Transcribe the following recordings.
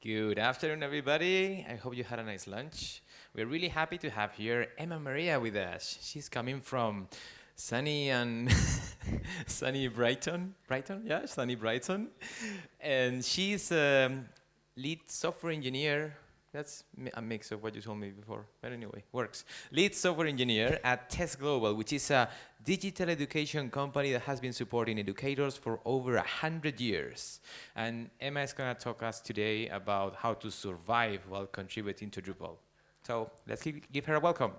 Good afternoon, everybody. I hope you had a nice lunch. We're really happy to have here Emma Maria with us. She's coming from sunny and sunny Brighton, yeah, sunny Brighton, and she's lead software engineer. That's a mix of what you told me before, but anyway, works. Lead software engineer at Test Global, which is a digital education company that has been supporting educators for over 100 years. And Emma is going to talk us today about how to survive while contributing to Drupal. So let's give her a welcome.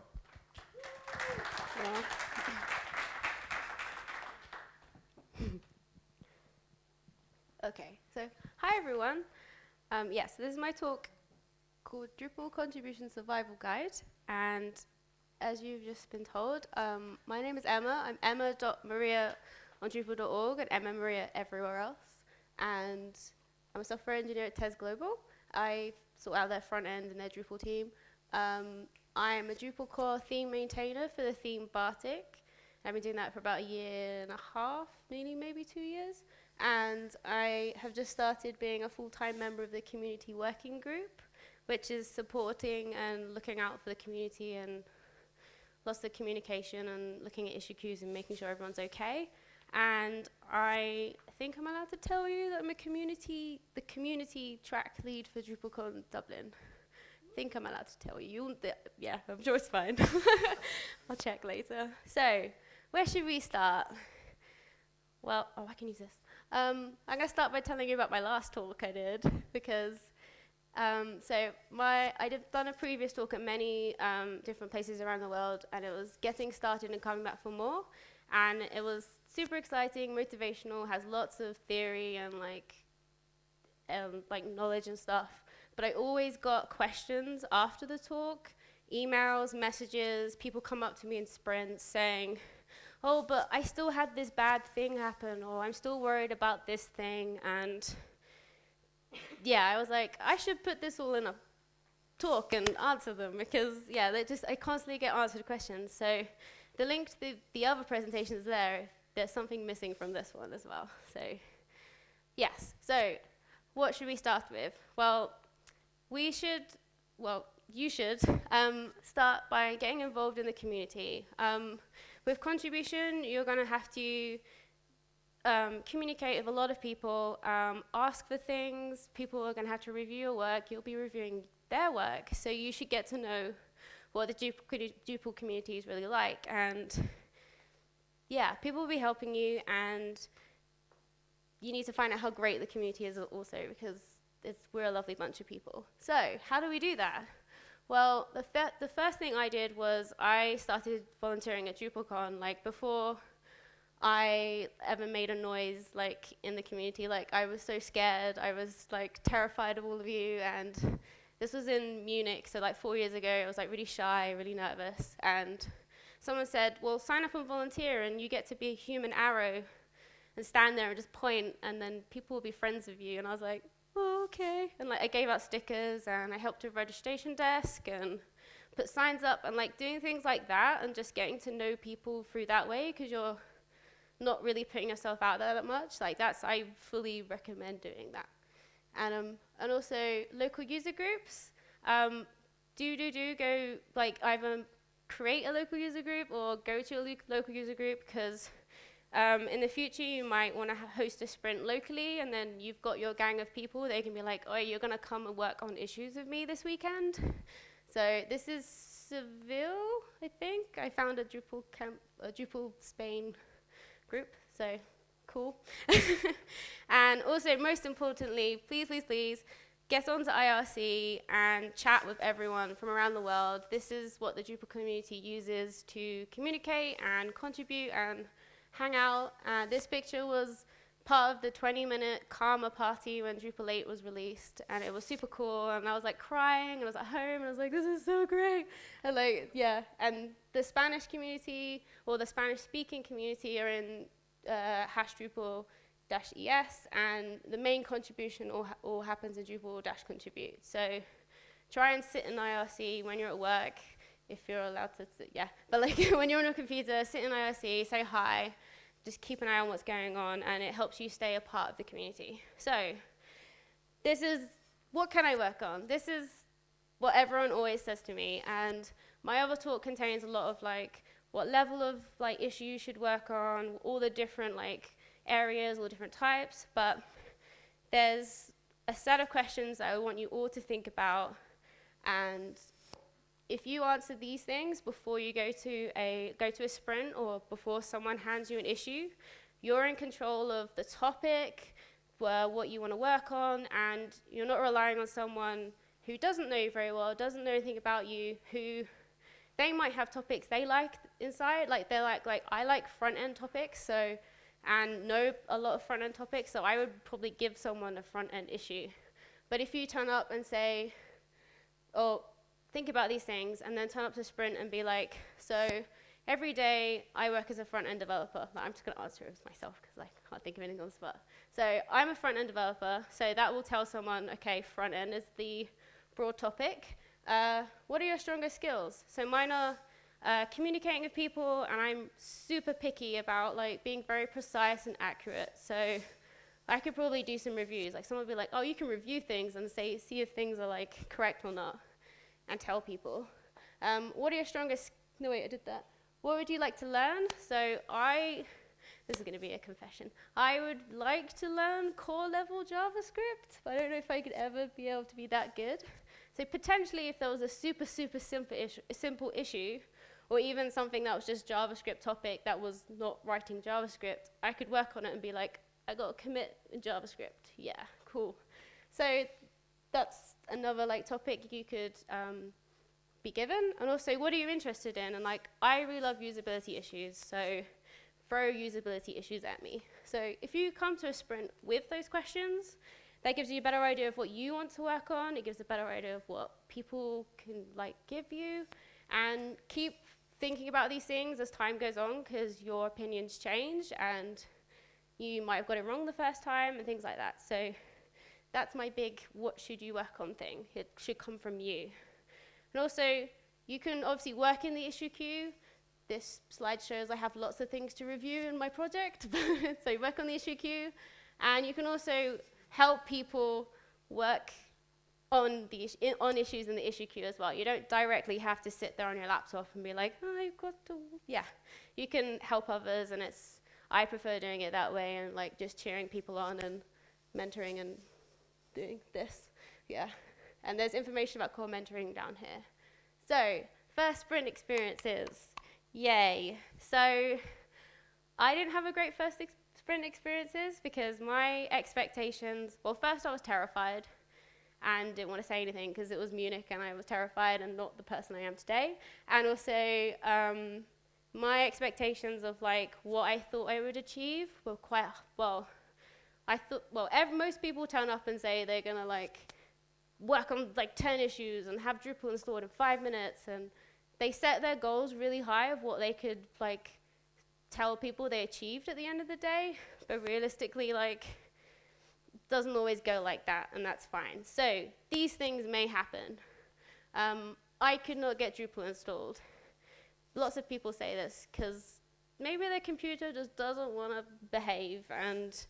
Okay, so hi everyone. Yes, this is my talk called Drupal Contribution Survival Guide. And as you've just been told, my name is Emma. I'm emma.maria on Drupal.org and Emma Maria everywhere else. And I'm a software engineer at Tez Global. I sort out their front end and their Drupal team. I am a Drupal core theme maintainer for the theme Bartik. I've been doing that for about a year and a half, maybe 2 years. And I have just started being a full-time member of the community working group, which is supporting and looking out for the community and lots of communication and looking at issue queues and making sure everyone's okay. And I think I'm allowed to tell you that I'm the community track lead for DrupalCon Dublin. I think I'm allowed to tell you. Yeah, I'm sure it's fine. I'll check later. So, where should we start? Well, I can use this. I'm going to start by telling you about my last talk I did, because I'd done a previous talk at many different places around the world, and it was getting started and coming back for more. And it was super exciting, motivational, has lots of theory and like knowledge and stuff. But I always got questions after the talk, emails, messages, people come up to me in sprints saying, oh, but I still had this bad thing happen, or I'm still worried about this thing. And yeah, I was like, I should put this all in a talk and answer them, because yeah, I constantly get answered questions. So the link to the other presentations there's something missing from this one as well. So yes, so what should we start with? Well, you should start by getting involved in the community. With contribution, you're going to have to communicate with a lot of people, ask for things. People are going to have to review your work. You'll be reviewing their work. So you should get to know what the Drupal community is really like. And yeah, people will be helping you, and you need to find out how great the community is also, because we're a lovely bunch of people. So how do we do that? Well, the first thing I did was I started volunteering at DrupalCon, like before I ever made a noise like in the community. Like I was so scared, I was like terrified of all of you, and this was in Munich, so like 4 years ago. I was like really shy, really nervous, and someone said, well, sign up and volunteer and you get to be a human arrow and stand there and just point, and then people will be friends with you. And I was like, oh, okay. And like I gave out stickers, and I helped with registration desk and put signs up, and like doing things like that and just getting to know people through that way, because you're not really putting yourself out there that much. Like I fully recommend doing that. And also local user groups. Do go like either create a local user group or go to a local user group, because in the future you might want to host a sprint locally, and then you've got your gang of people. They can be like, oh, you're going to come and work on issues with me this weekend. So this is Seville, I think. I found a DrupalCamp, a Drupal Spain group, so cool. And also, most importantly, please get onto IRC and chat with everyone from around the world. This is what the Drupal community uses to communicate and contribute and hang out. This picture was part of the 20-minute Karma party when Drupal 8 was released, and it was super cool, and I was like crying, and I was at home, and I was like, this is so great. And like, yeah, and the Spanish community, or the Spanish-speaking community, are in #Drupal-ES, and the main contribution all happens in Drupal-contribute. So try and sit in IRC when you're at work, if you're allowed to, yeah. But like when you're on your computer, sit in IRC, say hi, just keep an eye on what's going on, and it helps you stay a part of the community. So this is what can I work on? This is what everyone always says to me, and my other talk contains a lot of like what level of like issue you should work on, all the different like areas, all different types, but there's a set of questions that I want you all to think about, and if you answer these things before you go to a sprint or before someone hands you an issue, you're in control of the topic, what you want to work on, and you're not relying on someone who doesn't know you very well, doesn't know anything about you, who they might have topics they like inside, like they're like I like front-end topics, so, and know a lot of front-end topics, so I would probably give someone a front-end issue. But if you turn up and say, oh, think about these things, and then turn up to sprint and be like, so every day I work as a front-end developer. I'm just going to answer it myself because I can't think of anything on the spot. So I'm a front-end developer, so that will tell someone, okay, front-end is the broad topic. What are your strongest skills? So mine are communicating with people, and I'm super picky about like being very precise and accurate. So I could probably do some reviews. Like someone would be like, oh, you can review things and see if things are like correct or not, and tell people. What are your strongest, no wait, I did that. What would you like to learn? So this is gonna be a confession. I would like to learn core level JavaScript, but I don't know if I could ever be able to be that good. So potentially if there was a super simple issue, or even something that was just JavaScript topic that was not writing JavaScript, I could work on it and be like, I got a commit in JavaScript. Yeah, cool. So that's another like topic you could be given. And also, what are you interested in? And like, I really love usability issues, so throw usability issues at me. So if you come to a sprint with those questions, that gives you a better idea of what you want to work on. It gives a better idea of what people can like give you, and keep thinking about these things as time goes on, because your opinions change and you might have got it wrong the first time and things like that. So that's my big what should you work on thing. It should come from you. And also, you can obviously work in the issue queue. This slide shows I have lots of things to review in my project. So work on the issue queue. And you can also help people work on issues in the issue queue as well. You don't directly have to sit there on your laptop and be like, oh, I've got to, yeah. You can help others, and I prefer doing it that way, and like just cheering people on and mentoring and doing this, yeah. And there's information about core mentoring down here. So, first sprint experiences, yay. So, I didn't have a great first sprint experiences because my expectations, well, first I was terrified and didn't want to say anything because it was Munich and I was terrified and not the person I am today. And also, my expectations of like what I thought I would achieve were quite, well, most people turn up and say they're gonna like work on like 10 issues and have Drupal installed in 5 minutes, and they set their goals really high of what they could like tell people they achieved at the end of the day, but realistically like doesn't always go like that, and that's fine. So these things may happen. I could not get Drupal installed. Lots of people say this because maybe their computer just doesn't want to behave, and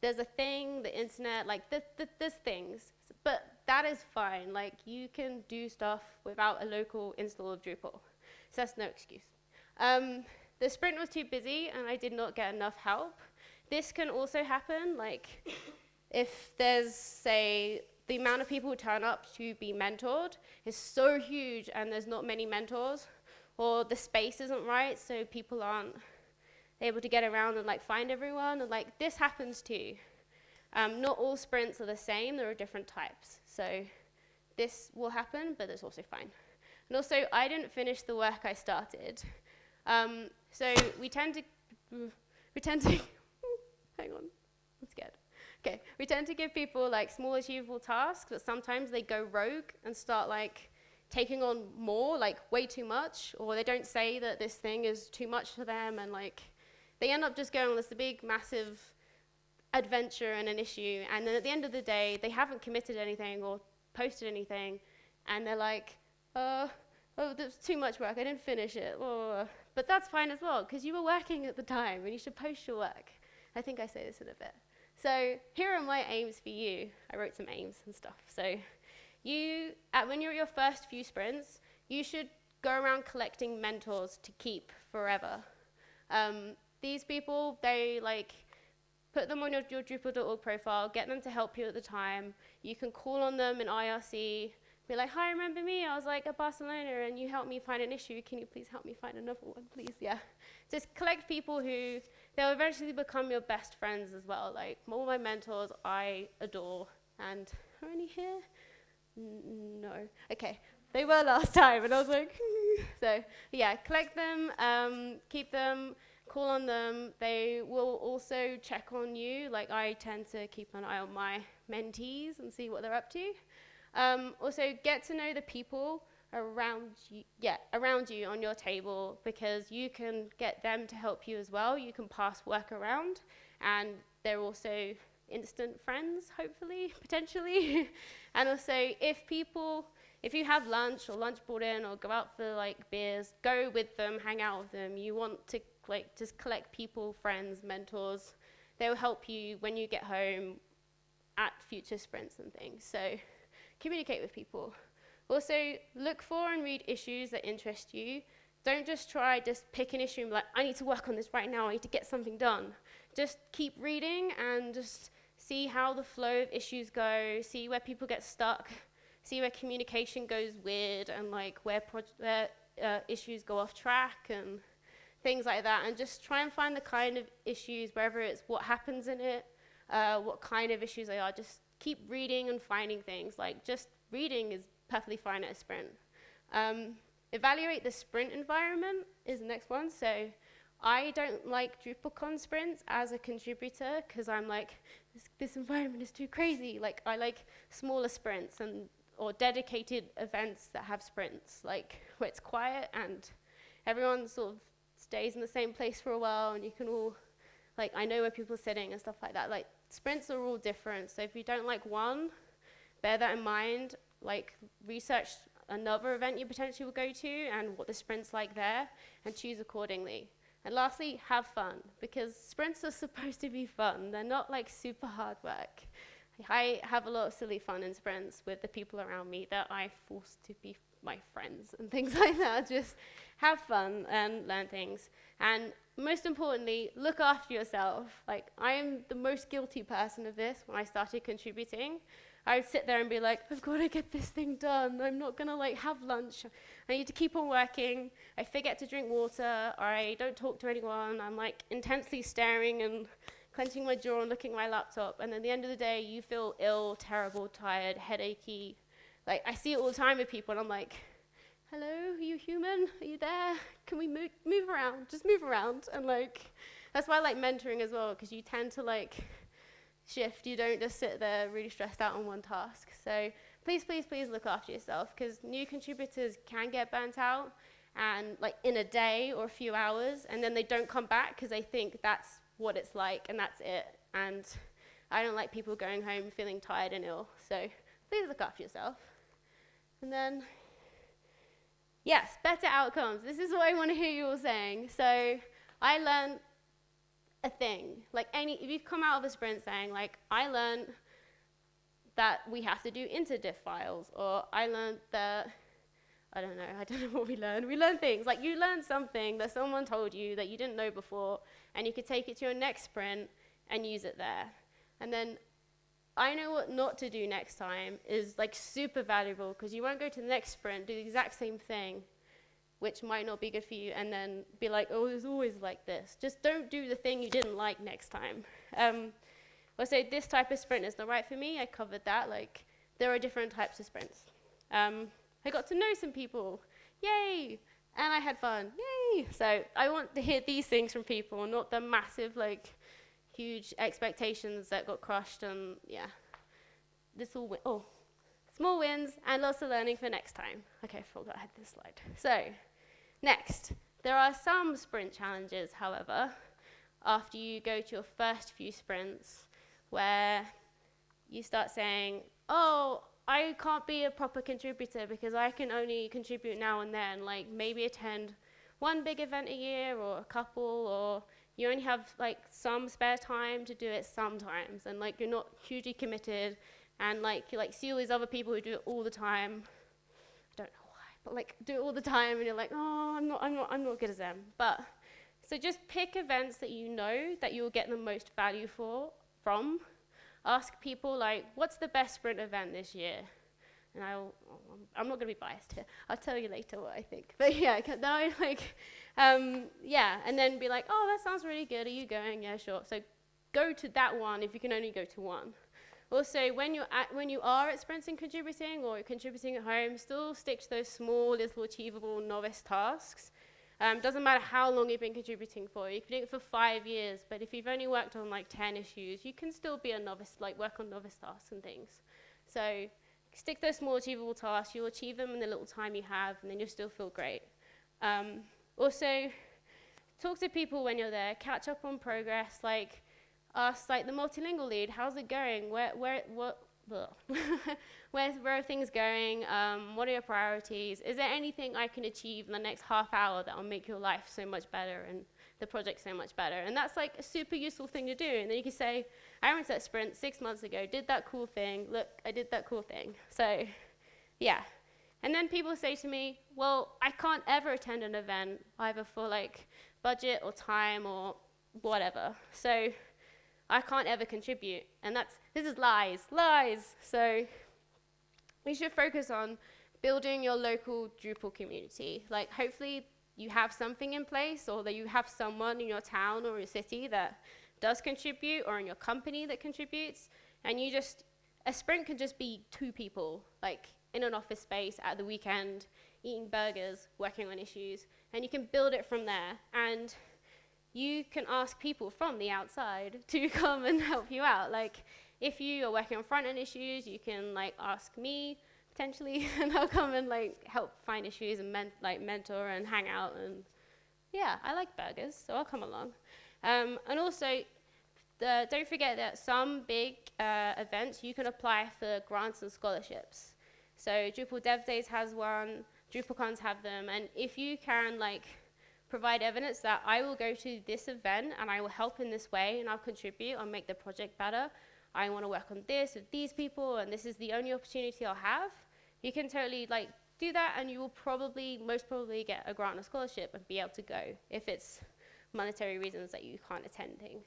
there's a thing, the internet, like there's things, but that is fine. Like you can do stuff without a local install of Drupal, so that's no excuse. The sprint was too busy and I did not get enough help. This can also happen, like if there's, say, the amount of people who turn up to be mentored is so huge and there's not many mentors, or the space isn't right, so people aren't able to get around and like find everyone, and like this happens too. Not all sprints are the same, there are different types. So this will happen, but it's also fine. And also, I didn't finish the work I started. So we tend to, hang on, I'm scared. Okay, we tend to give people like small achievable tasks, but sometimes they go rogue and start like taking on more, like way too much, or they don't say that this thing is too much for them, and like they end up just going on this big, massive adventure and an issue, and then at the end of the day, they haven't committed anything or posted anything, and they're like, oh, there's too much work, I didn't finish it. Oh. But that's fine as well, because you were working at the time, and you should post your work. I think I say this in a bit. So here are my aims for you. I wrote some aims and stuff. So when you're at your first few sprints, you should go around collecting mentors to keep forever. These people, they put them on your Drupal.org profile, get them to help you at the time. You can call on them in IRC, be like, hi, remember me? I was at Barcelona and you helped me find an issue. Can you please help me find another one, please? Yeah. Just collect people who, they'll eventually become your best friends as well. All my mentors I adore. And are any here? No. Okay. They were last time and I was like, so yeah, collect them, keep them, call on them. They will also check on you. I tend to keep an eye on my mentees and see what they're up to. Also, get to know the people around you on your table, because you can get them to help you as well. You can pass work around, and they're also instant friends, hopefully, potentially. And also, if you have lunch or lunch brought in or go out for beers, go with them, hang out with them. You want to just collect people, friends, mentors. They will help you when you get home at future sprints and things. So communicate with people. Also, look for and read issues that interest you. Don't just pick an issue and be I need to work on this right now. I need to get something done. Just keep reading and just see how the flow of issues go, see where people get stuck, see where communication goes weird, and where issues go off track and things like that. And just try and find the kind of issues, whether it's what happens in it, what kind of issues they are. Just keep reading and finding things. Just reading is perfectly fine at a sprint. Evaluate the sprint environment is the next one. So I don't like DrupalCon sprints as a contributor because I'm this environment is too crazy. I like smaller sprints or dedicated events that have sprints, where it's quiet and everyone sort of stays in the same place for a while, and you can all, I know where people are sitting and stuff like that. Sprints are all different, so if you don't like one, bear that in mind. Research another event you potentially will go to and what the sprint's like there, and choose accordingly. And lastly, have fun, because sprints are supposed to be fun. They're not super hard work. I have a lot of silly fun in sprints with the people around me that I force to be my friends and things like that. Just have fun and learn things. And most importantly, look after yourself. I am the most guilty person of this when I started contributing. I would sit there and be I've got to get this thing done. I'm not going to have lunch. I need to keep on working. I forget to drink water. I don't talk to anyone. I'm intensely staring and clenching my jaw and looking at my laptop. And at the end of the day, you feel ill, terrible, tired, headachy. I see it all the time with people, and I'm hello, are you human? Are you there? Can we move around? Just move around. And that's why I like mentoring as well, because you tend to shift. You don't just sit there really stressed out on one task. So please, please, please look after yourself, because new contributors can get burnt out and in a day or a few hours, and then they don't come back because they think that's what it's like and that's it. And I don't like people going home feeling tired and ill. So please look after yourself. And then, yes, better outcomes. This is what I want to hear you all saying. So I learned a thing. If you've come out of a sprint saying, I learned that we have to do interdiff files, or I learned that, I don't know what we learned. We learn things. You learned something that someone told you that you didn't know before, and you could take it to your next sprint and use it there. And then I know what not to do next time is super valuable, because you won't go to the next sprint, do the exact same thing, which might not be good for you, and then be oh, it's always like this. Just don't do the thing you didn't like next time. I'll say this type of sprint is not right for me. I covered that. There are different types of sprints. I got to know some people. Yay! And I had fun. Yay! So I want to hear these things from people, not the massive, huge expectations that got crushed. And yeah, small wins and lots of learning for next time. Okay, I forgot I had this slide. So next, there are some sprint challenges, however, after you go to your first few sprints, where you start saying, oh, I can't be a proper contributor because I can only contribute now and then, maybe attend one big event a year or a couple, or you only have like some spare time to do it sometimes, and like you're not hugely committed, and like you like see all these other people who do it all the time. I don't know why, but like do it all the time, and you're like, oh, I'm not good as them. But so just pick events that you know that you'll get the most value from. Ask people like, what's the best sprint event this year? And I'm not going to be biased here. I'll tell you later what I think. But yeah, then I like, and then be like, oh, that sounds really good. Are you going? Yeah, sure. So go to that one if you can only go to one. Also, when you are at sprints and contributing, or you're contributing at home, still stick to those small, little, achievable novice tasks. Doesn't matter how long you've been contributing for. You can do it for 5 years, but if you've only worked on like 10 issues, you can still be a novice, like work on novice tasks and things. So stick to those small, achievable tasks. You'll achieve them in the little time you have, and then you'll still feel great. Also, talk to people when you're there. Catch up on progress. Like, ask like the multilingual lead, how's it going? Where are things going? What are your priorities? Is there anything I can achieve in the next half hour that will make your life so much better and the project so much better? And that's like a super useful thing to do. And then you can say, I went to that sprint 6 months ago, did that cool thing. Look, I did that cool thing. So, yeah. And then people say to me, well, I can't ever attend an event, either for like budget or time or whatever. So I can't ever contribute. And this is lies. So we should focus on building your local Drupal community. Like, hopefully you have something in place, or that you have someone in your town or your city that does contribute, or in your company that contributes. And a sprint can just be 2 people, like in an office space at the weekend, eating burgers, working on issues, and you can build it from there. And you can ask people from the outside to come and help you out. Like, if you are working on front-end issues, you can like ask me potentially, and I'll come and like help find issues and mentor and hang out. And yeah, I like burgers, so I'll come along. And also, don't forget that some big events you can apply for grants and scholarships. So Drupal Dev Days has one, DrupalCons have them, and if you can like provide evidence that I will go to this event and I will help in this way and I'll contribute, I'll make the project better, I want to work on this with these people, and this is the only opportunity I'll have, you can totally like do that, and you will most probably get a grant or scholarship and be able to go if it's monetary reasons that you can't attend things.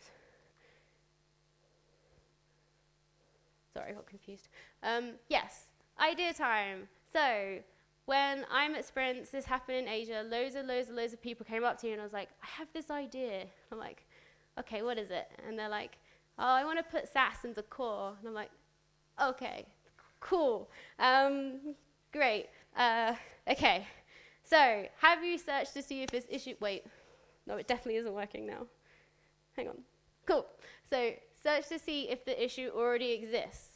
Sorry, I got confused. Yes, idea time. So when I'm at sprints, this happened in Asia, loads of people came up to you and I was like, I have this idea. I'm like, okay, what is it? And they're like, oh, I want to put Sass into core. And I'm like, okay, cool, great. Okay, so have you searched to see if this issue, wait, no, it definitely isn't working now. Hang on, cool. So search to see if the issue already exists.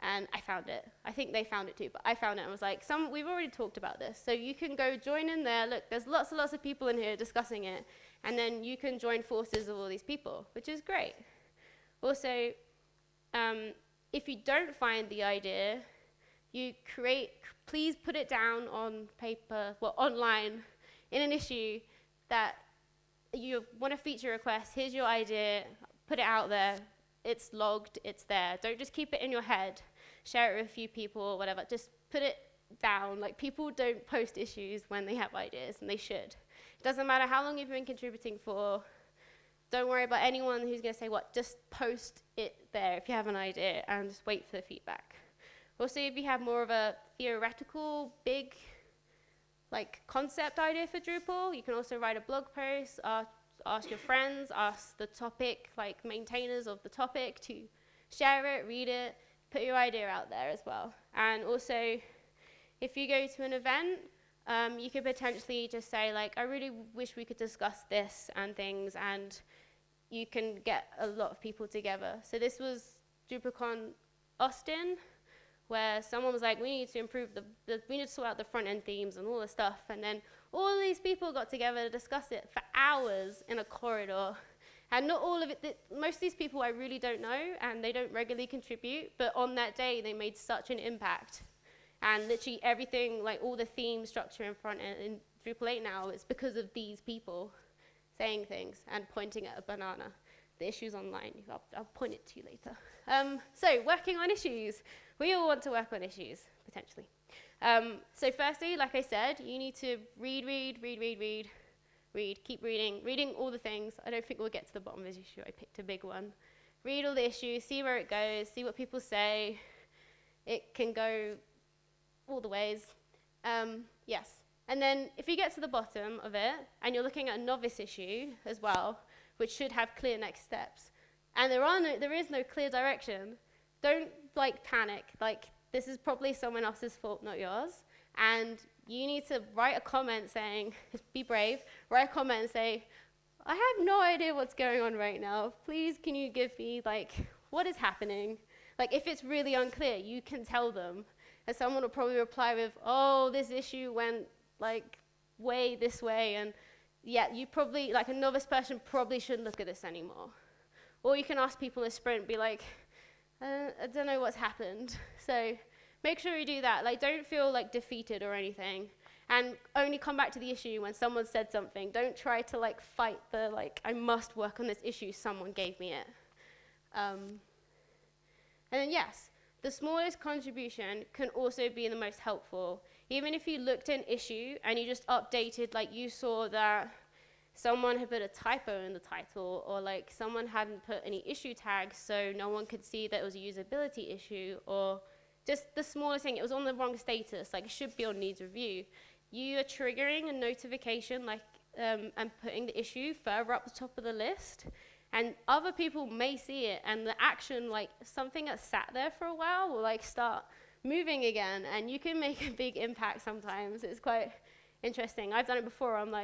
And I found it. I think they found it too, but I found it and was like, we've already talked about this. So you can go join in there. Look, there's lots of people in here discussing it. And then you can join forces of all these people, which is great. Also, if you don't find the idea, please put it down on paper, online, in an issue that you want a feature request. Here's your idea. Put it out there. It's logged, it's there. Don't just keep it in your head. Share it with a few people or whatever. Just put it down. Like, people don't post issues when they have ideas, and they should. It doesn't matter how long you've been contributing for. Don't worry about anyone who's going to say what. Just post it there if you have an idea, and just wait for the feedback. Also, if you have more of a theoretical, big, like, concept idea for Drupal, you can also write a blog post, ask your friends, ask the topic, like maintainers of the topic, to share it, read it, put your idea out there as well. And also, if you go to an event, you could potentially just say like, I really wish we could discuss this and things, and you can get a lot of people together. So this was DrupalCon Austin, where someone was like, we need to improve we need to sort out the front end themes and all this stuff. And then all these people got together to discuss it for hours in a corridor. And not all of it, most of these people I really don't know, and they don't regularly contribute, but on that day they made such an impact. And literally everything, like all the theme structure in front end in Drupal 8 now, is because of these people. saying things and pointing at a banana. The issue's online. I'll point it to you later. So working on issues. We all want to work on issues, potentially. So firstly, like I said, you need to read, keep reading. Reading all the things. I don't think we'll get to the bottom of this issue. I picked a big one. Read all the issues, see where it goes, see what people say. It can go all the ways. Yes. And then if you get to the bottom of it, and you're looking at a novice issue as well, which should have clear next steps, and there is no clear direction, don't panic. This is probably someone else's fault, not yours. And you need to write a comment saying, be brave, write a comment and say, I have no idea what's going on right now. Please, can you give me, what is happening? If it's really unclear, you can tell them. And someone will probably reply with, oh, this issue went, way this way. And, yeah, you probably, a novice person probably shouldn't look at this anymore. Or you can ask people in a sprint, be like, I don't know what's happened. So make sure you do that. Don't feel, defeated or anything. And only come back to the issue when someone said something. Don't try to, fight the, I must work on this issue, someone gave me it. And then, yes, the smallest contribution can also be the most helpful. Even if you looked at an issue and you just updated, you saw that someone had put a typo in the title, or someone hadn't put any issue tags so no one could see that it was a usability issue, or just the smallest thing, it was on the wrong status, it should be on needs review. You are triggering a notification and putting the issue further up the top of the list, and other people may see it, and the action, something that sat there for a while will start moving again, and you can make a big impact sometimes. It's quite interesting. I've done it before. I'm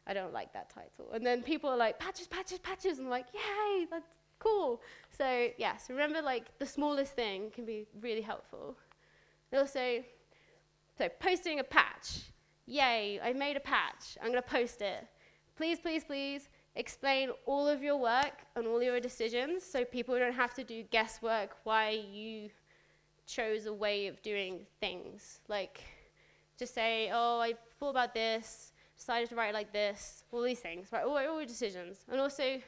I don't like that title. And then people are patches, patches, patches. And I'm yay, that's cool. So, yes, remember, the smallest thing can be really helpful. And also, so posting a patch. Yay, I made a patch. I'm going to post it. Please, please, please explain all of your work and all your decisions so people don't have to do guesswork why you chose a way of doing things. Just say, oh, I thought about this, decided to write it like this, all these things, right? All your decisions. And also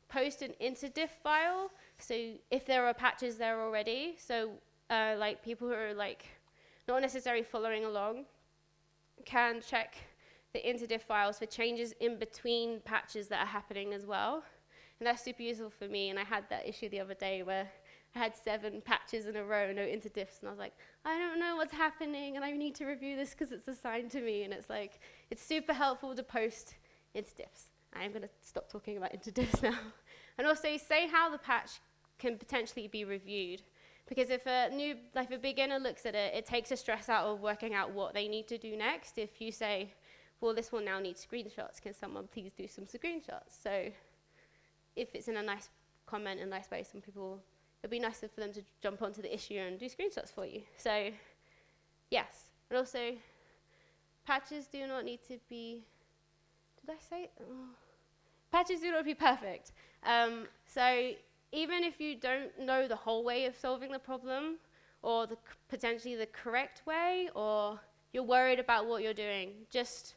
post an interdiff file, so if there are patches there already, so people who are not necessarily following along can check the interdiff files for changes in between patches that are happening as well. And that's super useful for me, and I had that issue the other day where I had 7 patches in a row, no interdiffs, and I was I don't know what's happening, and I need to review this because it's assigned to me, and it's super helpful to post interdiffs. I'm going to stop talking about interdiffs now. And also say how the patch can potentially be reviewed, because if a beginner looks at it, it takes the stress out of working out what they need to do next. If you say, well, this will now need screenshots, can someone please do some screenshots? So if it's in a nice comment and nice way, some people, it'd be nicer for them to jump onto the issue and do screenshots for you. So, yes. And also, patches do not need to be, did I say? Oh. Patches do not be perfect. So even if you don't know the whole way of solving the problem, or potentially the correct way, or you're worried about what you're doing, just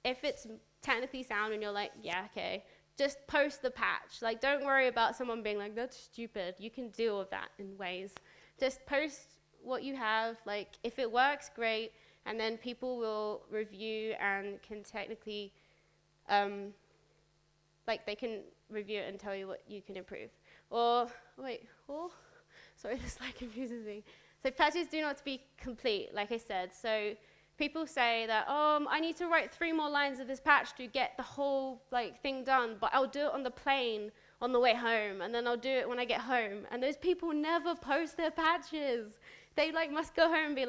if it's technically sound and you're yeah, okay, just post the patch. Don't worry about someone being that's stupid. You can deal with that in ways. Just post what you have. If it works, great. And then people will review and can technically, they can review it and tell you what you can improve. Or, sorry, this confuses me. So patches do not be complete, like I said. So people say that, I need to write 3 more lines of this patch to get the whole thing done, but I'll do it on the plane on the way home, and then I'll do it when I get home. And those people never post their patches. They must go home and be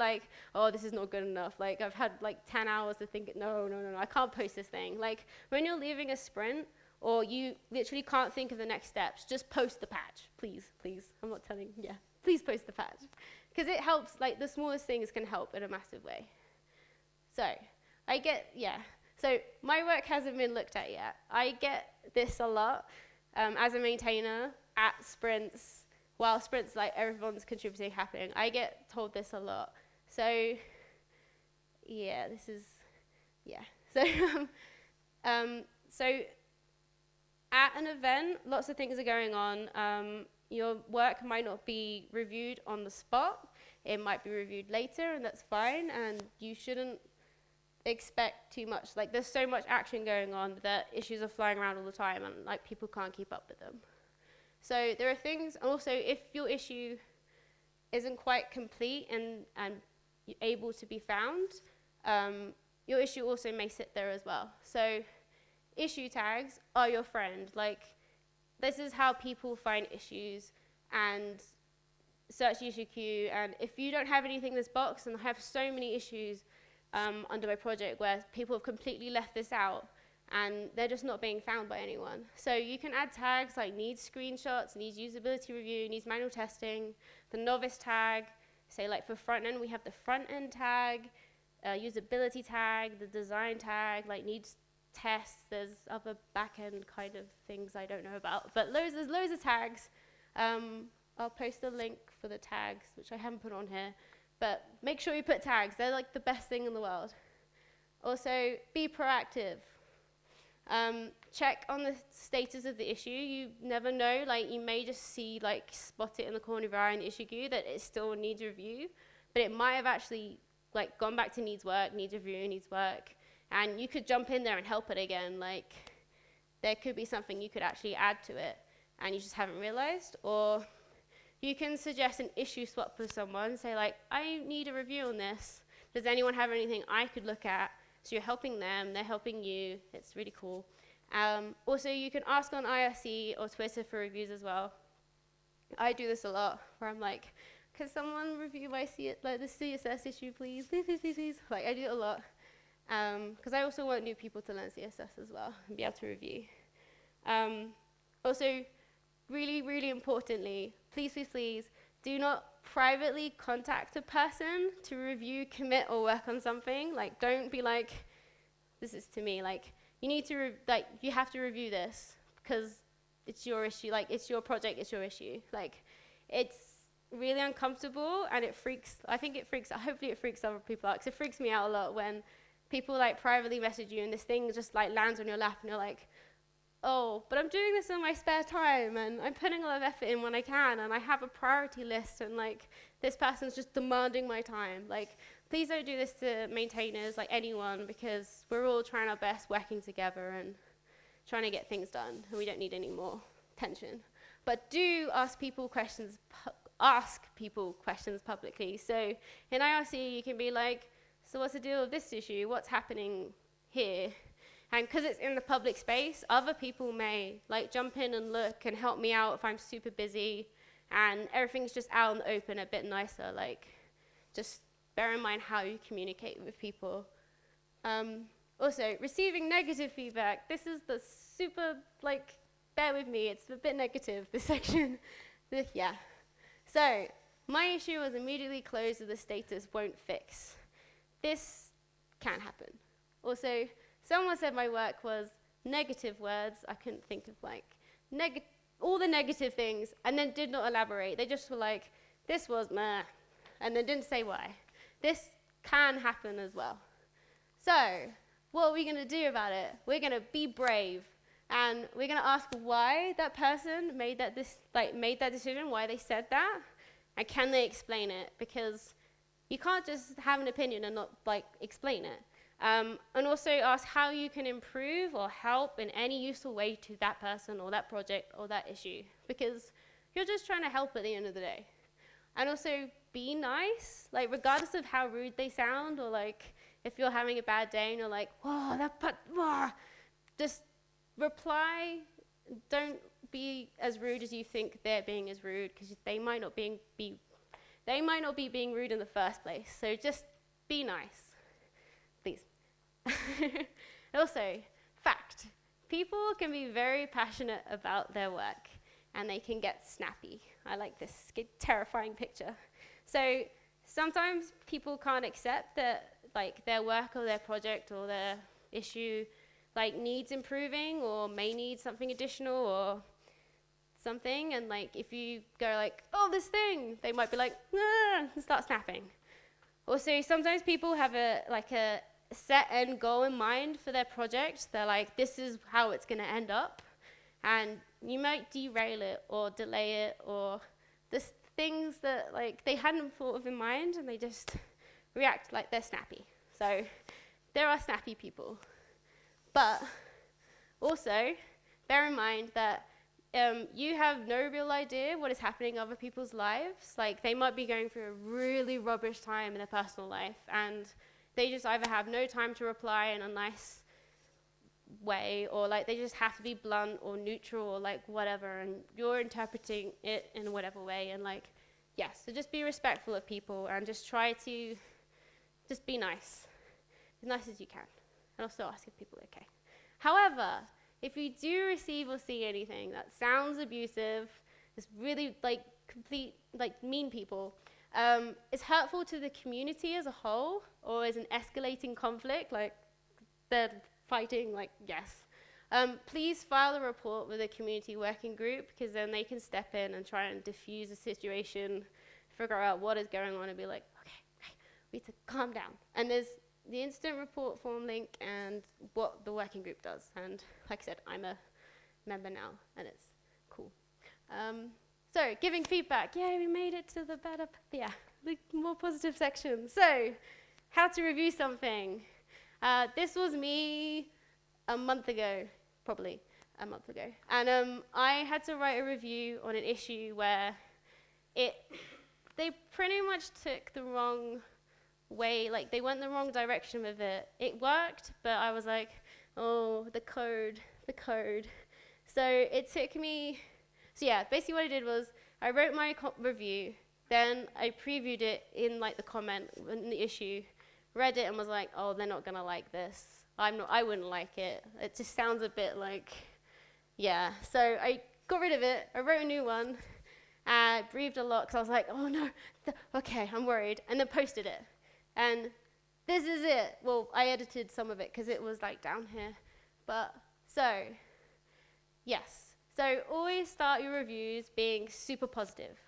oh, this is not good enough. I've had 10 hours to think, no, I can't post this thing. When you're leaving a sprint, or you literally can't think of the next steps, just post the patch, please. I'm not telling, please post the patch. Because it helps, the smallest things can help in a massive way. So, so my work hasn't been looked at yet. I get this a lot as a maintainer at sprints, while sprints, everyone's contributing happening. I get told this a lot. So, so at an event, lots of things are going on. Your work might not be reviewed on the spot. It might be reviewed later, and that's fine. And you shouldn't expect too much. Like, there's so much action going on that issues are flying around all the time, and like people can't keep up with them. So there are things. Also, if your issue isn't quite complete and able to be found, your issue also may sit there as well. So issue tags are your friend. Like, this is how people find issues and search the issue queue. And if you don't have anything in this box, and I have so many issues under my project where people have completely left this out and they're just not being found by anyone. So you can add tags like needs screenshots, needs usability review, needs manual testing, the novice tag. Say like for front end, we have the front end tag, usability tag, the design tag, like needs tests. There's other back end kind of things I don't know about, but there's loads of tags. I'll post a link for the tags, which I haven't put on here, but make sure you put tags. They're like the best thing in the world. Also, be proactive. Check on the status of the issue. You never know, like you may just see, like spot it in the corner of your eye in the issue queue that it still needs review, but it might have actually like gone back to needs work, needs review, needs work, and you could jump in there and help it again. Like there could be something you could actually add to it and you just haven't realized. Or you can suggest an issue swap with someone, say like, I need a review on this. Does anyone have anything I could look at? So you're helping them, they're helping you. It's really cool. Also, you can ask on IRC or Twitter for reviews as well. I do this a lot, where I'm like, can someone review my the CSS issue, please? Please, please, please, please. Like, I do it a lot. Because I also want new people to learn CSS as well and be able to review. Also, really, really importantly, please, please, please, do not privately contact a person to review, commit, or work on something. Like, don't be like, this is to me. Like, you need to, you have to review this because it's your issue. Like, it's your project, it's your issue. Like, it's really uncomfortable and it freaks, hopefully it freaks other people out, because it freaks me out a lot when people like privately message you and this thing just like lands on your lap and you're like, oh, but I'm doing this in my spare time and I'm putting a lot of effort in when I can and I have a priority list and like this person's just demanding my time. Like, please don't do this to maintainers, like anyone, because we're all trying our best working together and trying to get things done and we don't need any more tension. But do ask people questions publicly. So in IRC you can be like, so what's the deal with this issue? What's happening here? And because it's in the public space, other people may like jump in and look and help me out if I'm super busy, and everything's just out in the open, a bit nicer. Like, just bear in mind how you communicate with people. Also, receiving negative feedback. This is the super, like, bear with me, it's a bit negative, this section. Yeah. So, my issue was immediately closed with the status won't fix. This can happen. Also, someone said my work was negative words. I couldn't think of like all the negative things, and then did not elaborate. They just were like, this was meh, and then didn't say why. This can happen as well. So what are we going to do about it? We're going to be brave, and we're going to ask why that person made that decision, why they said that, and can they explain it? Because you can't just have an opinion and not like explain it. And also ask how you can improve or help in any useful way to that person or that project or that issue, because you're just trying to help at the end of the day. And also be nice, like regardless of how rude they sound, or like if you're having a bad day and you're like, whoa, just reply. Don't be as rude as you think they're being as rude, because they might not be being rude in the first place. So just be nice. Please. Also, fact. People can be very passionate about their work and they can get snappy. I like this terrifying picture. So sometimes people can't accept that like their work or their project or their issue like needs improving or may need something additional or something, and like if you go like, oh, this thing, they might be like, and start snapping. Also, sometimes people have a set end goal in mind for their project. They're like, this is how it's going to end up. and you might derail it or delay it, or just things that like they hadn't thought of in mind, and they just react like they're snappy. So there are snappy people. But also, bear in mind that you have no real idea what is happening in other people's lives. Like, they might be going through a really rubbish time in their personal life, and they just either have no time to reply in a nice way, or like they just have to be blunt or neutral or like whatever, and you're interpreting it in whatever way. And like, yes, so just be respectful of people and just try to just be nice as you can, and also ask if people are okay. However, if you do receive or see anything that sounds abusive, it's really like complete like mean people, it's hurtful to the community as a whole, or is an escalating conflict, like they're fighting, like, yes. Please file a report with a community working group, because then they can step in and try and diffuse the situation, figure out what is going on, and be like, okay, we need to calm down. And there's the instant report form link and what the working group does. And like I said, I'm a member now, and it's cool. So giving feedback, yay, we made it to the better, the more positive section. So how to review something. This was me a month ago, probably a month ago. And I had to write a review on an issue where they pretty much took the wrong way, like they went the wrong direction with it. It worked, but I was like, oh, the code. So it took me, so yeah, basically what I did was I wrote my review, then I previewed it in like the comment in the issue, read it and was like, oh, they're not gonna like this. I wouldn't like it. It just sounds a bit like, yeah. So I got rid of it, I wrote a new one, breathed a lot, because I was like, oh no, okay, I'm worried, and then posted it. And this is it. Well, I edited some of it because it was like down here. But so, yes. So always start your reviews being super positive.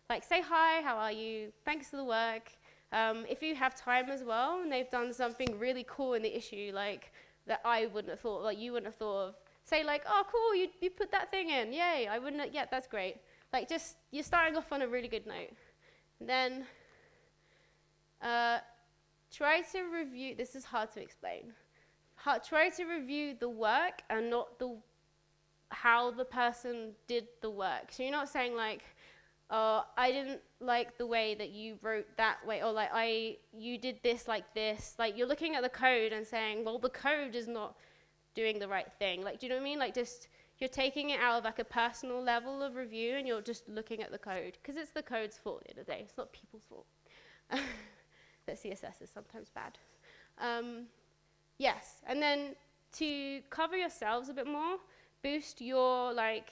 Like, say hi, how are you? Thanks for the work. If you have time as well, and they've done something really cool in the issue, like that I wouldn't have thought, like you wouldn't have thought of, say like, oh cool, you put that thing in, yay, I wouldn't have, yeah, that's great. Like, just, you're starting off on a really good note. And then, try to review, this is hard to explain. Try to review the work and not how the person did the work. So you're not saying like, oh, I didn't like the way that you wrote that way, or like you did this like this. Like, you're looking at the code and saying, well, the code is not doing the right thing. Like, do you know what I mean? Like, just, you're taking it out of like a personal level of review, and you're just looking at the code, because it's the code's fault at the end of the day. It's not people's fault. That CSS is sometimes bad. Yes, and then to cover yourselves a bit more, boost your like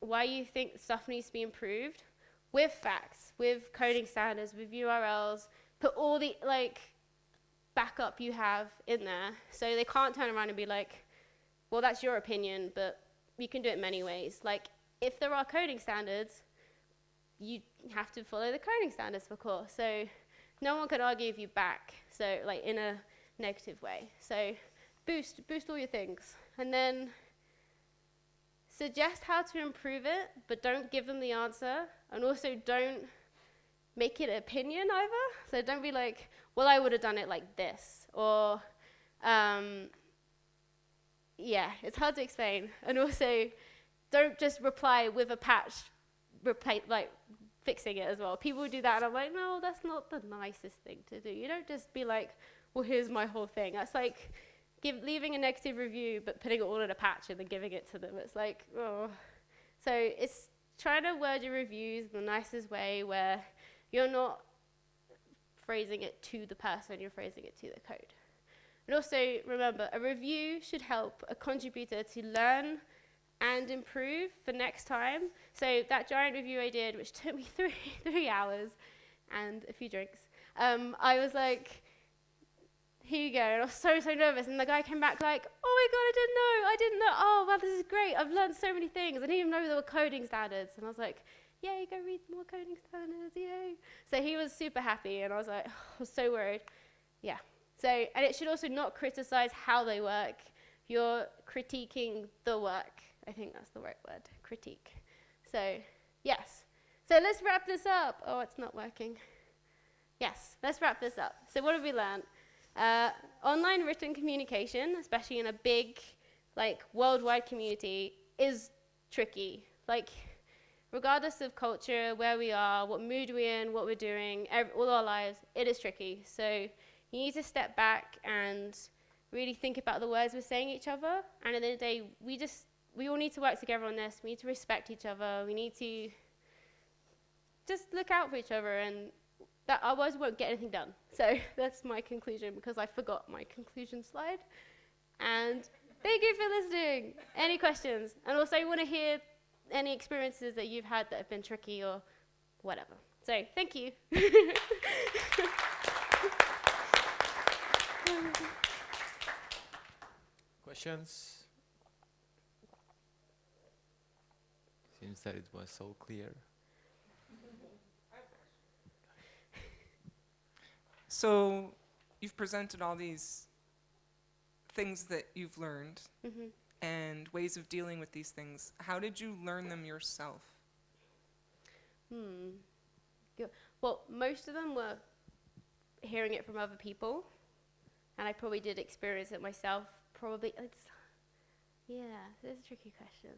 why you think stuff needs to be improved with facts, with coding standards, with URLs. Put all the like backup you have in there, so they can't turn around and be like, well, that's your opinion, but you can do it many ways. Like, if there are coding standards, you have to follow the coding standards, of course. So no one could argue with you back, so like in a negative way. So boost all your things. And then suggest how to improve it, but don't give them the answer. And also don't make it an opinion either. So don't be like, well, I would have done it like this. Or, yeah, it's hard to explain. And also, don't just reply with a patch, like fixing it as well. People do that, and I'm like, no, that's not the nicest thing to do. You don't just be like, well, here's my whole thing. That's like leaving a negative review, but putting it all in a patch and then giving it to them. It's like, oh. So it's trying to word your reviews in the nicest way, where you're not phrasing it to the person, you're phrasing it to the code. And also remember, a review should help a contributor to learn and improve for next time. So that giant review I did, which took me three hours and a few drinks, I was like, here you go. And I was so nervous. And the guy came back like, oh my God, I didn't know. Oh, wow, this is great. I've learned so many things. I didn't even know there were coding standards. And I was like, yay, go read more coding standards, yay. So he was super happy. And I was like, oh, I was so worried. Yeah. So, and it should also not criticize how they work. you're critiquing the work. I think that's the right word, critique. So, yes. So let's wrap this up. Oh, it's not working. Yes, let's wrap this up. So what have we learned? Online written communication, especially in a big, like, worldwide community, is tricky. Like, regardless of culture, where we are, what mood we're in, what we're doing, all our lives, it is tricky. So you need to step back and really think about the words we're saying to each other. And at the end of the day, we all need to work together on this. We need to respect each other. We need to just look out for each other, and that otherwise we won't get anything done. So that's my conclusion, because I forgot my conclusion slide. And thank you for listening. Any questions? And also I want to hear any experiences that you've had that have been tricky or whatever. So thank you. Questions? Seems that it was so clear. So you've presented all these things that you've learned and ways of dealing with these things. How did you learn them yourself? Well, most of them were hearing it from other people, and I probably did experience it myself. This is a tricky question.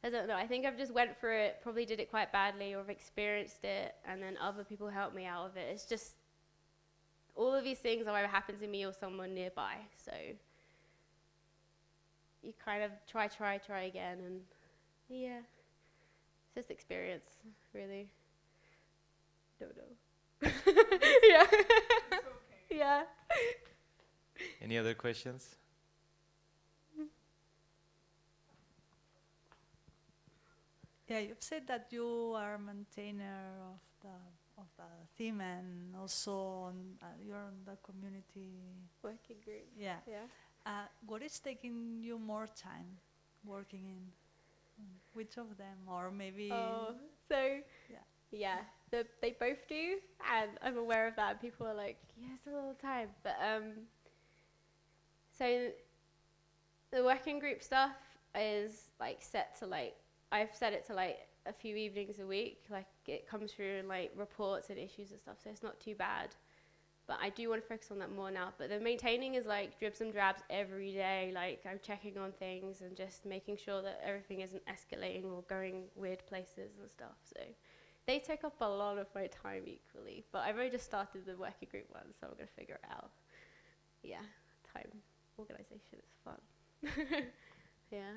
I don't know. I think I've just went through it, probably did it quite badly, or I've experienced it, and then other people helped me out of it. It's just all of these things have either happened to me or someone nearby. So you kind of try again, and yeah, it's just experience, really. Don't know. Yeah. Yeah. Any other questions? Yeah, you've said that you are a maintainer of the theme, and also you're on the community Working group. Yeah. Yeah. What is taking you more time working in? Which of them, or maybe? Oh, so yeah, they both do, and I'm aware of that. People are like, yeah, it's a little time, but so the working group stuff is like set to like, I've set it to like a few evenings a week. Like it comes through in like reports and issues and stuff, so it's not too bad. But I do want to focus on that more now. But the maintaining is like dribs and drabs every day. Like I'm checking on things and just making sure that everything isn't escalating or going weird places and stuff. So they take up a lot of my time equally. But I've already just started the working group one, so I'm going to figure it out. Yeah, time organization is fun. Yeah.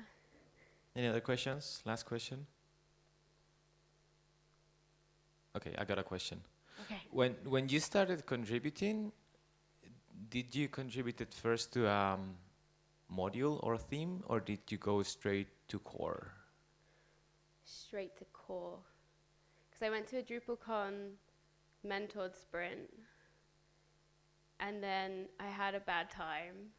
Any other questions? Last question. Okay, I got a question. Okay. When you started contributing, did you contribute it first to a module or theme, or did you go straight to core? Straight to core. Because I went to a DrupalCon mentored sprint, and then I had a bad time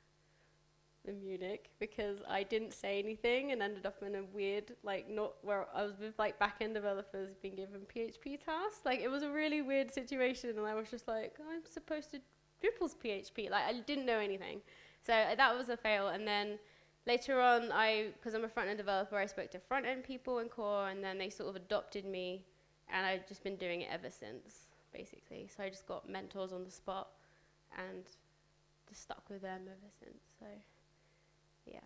in Munich because I didn't say anything and ended up in a weird, like, not where I was with like back-end developers being given PHP tasks. Like, it was a really weird situation, and I was just like, I'm supposed to Drupal's PHP. Like, I didn't know anything. So that was a fail. And then later on, because I'm a front-end developer, I spoke to front-end people in core, and then they sort of adopted me, and I've just been doing it ever since, basically. So I just got mentors on the spot and just stuck with them ever since. So yeah.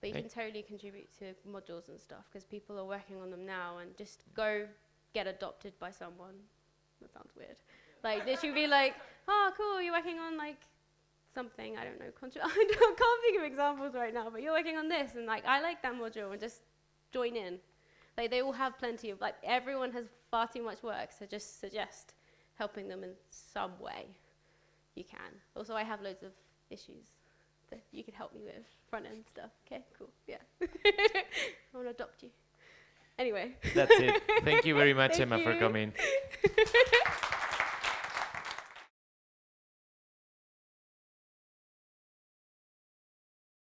But you can totally contribute to modules and stuff, because people are working on them now, and just go get adopted by someone. That sounds weird. Like, they should be like, oh, cool, you're working on, like, something, I don't know, I can't think of examples right now, but you're working on this, and, like, I like that module, and just join in. Like, they all have plenty of, like, everyone has far too much work, so just suggest helping them in some way. You can. Also, I have loads of issues that you can help me with, front-end stuff. Okay, cool, yeah. I want to adopt you. Anyway. That's it. Thank you very much, Thank Emma, for you. coming.